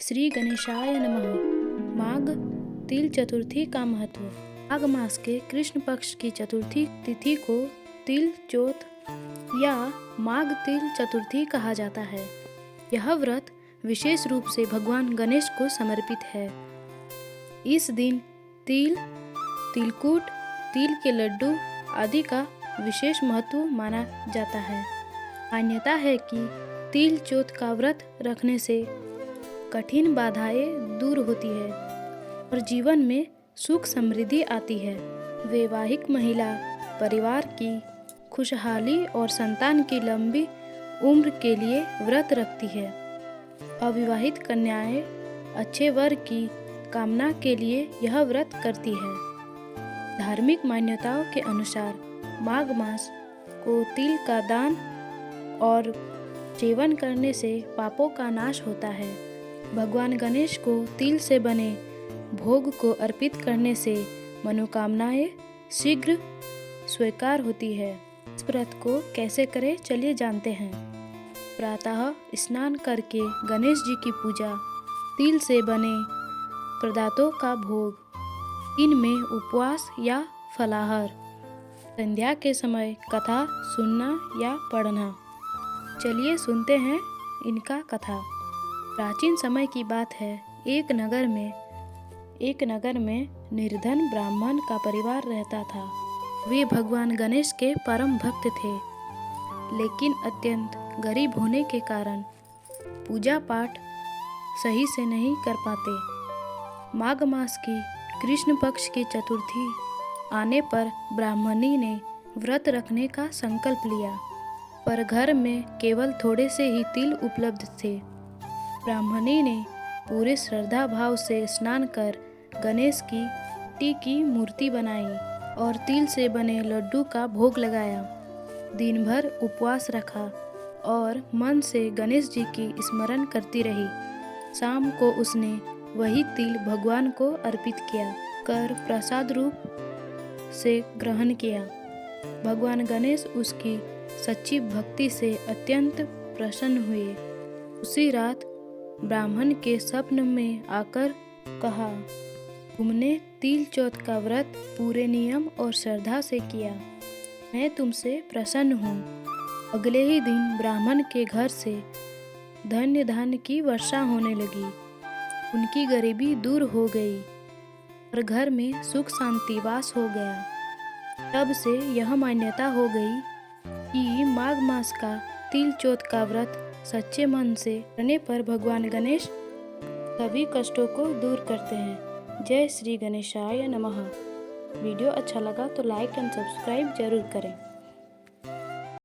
श्री गणेशाय नमः। माघ तिल चतुर्थी का महत्व। माघ मास के कृष्ण पक्ष की चतुर्थी तिथि को तिल चौथ या माघ तिल चतुर्थी कहा जाता है। यह व्रत विशेष रूप से भगवान गणेश को समर्पित है। इस दिन तिल, तिलकुट, तिल के लड्डू आदि का विशेष महत्व माना जाता है। मान्यता है कि तिल चौथ का व्रत रखने से कठिन बाधाएं दूर होती है और जीवन में सुख समृद्धि आती है। वैवाहिक महिला परिवार की खुशहाली और संतान की लंबी उम्र के लिए व्रत रखती है। अविवाहित कन्याएं अच्छे वर की कामना के लिए यह व्रत करती है। धार्मिक मान्यताओं के अनुसार माघ मास को तिल का दान और सेवन करने से पापों का नाश होता है। भगवान गणेश को तिल से बने भोग को अर्पित करने से मनोकामनाएं शीघ्र स्वीकार होती है। इस व्रत को कैसे करें चलिए जानते हैं। प्रातः स्नान करके गणेश जी की पूजा, तिल से बने पदार्थों का भोग, इनमें उपवास या फलाहार, संध्या के समय कथा सुनना या पढ़ना। चलिए सुनते हैं इनका कथा। प्राचीन समय की बात है। एक नगर में निर्धन ब्राह्मण का परिवार रहता था। वे भगवान गणेश के परम भक्त थे, लेकिन अत्यंत गरीब होने के कारण पूजा पाठ सही से नहीं कर पाते। माघ मास की कृष्ण पक्ष की चतुर्थी आने पर ब्राह्मणी ने व्रत रखने का संकल्प लिया, पर घर में केवल थोड़े से ही तिल उपलब्ध थे। ब्राह्मणी ने पूरे श्रद्धा भाव से स्नान कर गणेश की मिट्टी की मूर्ति बनाई और तिल से बने लड्डू का भोग लगाया। दिन भर उपवास रखा और मन से गणेश जी की स्मरण करती रही। शाम को उसने वही तिल भगवान को अर्पित किया कर प्रसाद रूप से ग्रहण किया। भगवान गणेश उसकी सच्ची भक्ति से अत्यंत प्रसन्न हुए। उसी रात ब्राह्मण के स्वप्न में आकर कहा, तुमने तिल चौथ का व्रत पूरे नियम और श्रद्धा से किया, मैं तुमसे प्रसन्न हूँ। अगले ही दिन ब्राह्मण के घर से धन्य धान्य की वर्षा होने लगी। उनकी गरीबी दूर हो गई और घर में सुख शांति वास हो गया। तब से यह मान्यता हो गई कि माघ मास का तिल चौथ का व्रत सच्चे मन से करने पर भगवान गणेश सभी कष्टों को दूर करते हैं। जय श्री गणेशाय नमः। वीडियो अच्छा लगा तो लाइक एंड सब्सक्राइब जरूर करें।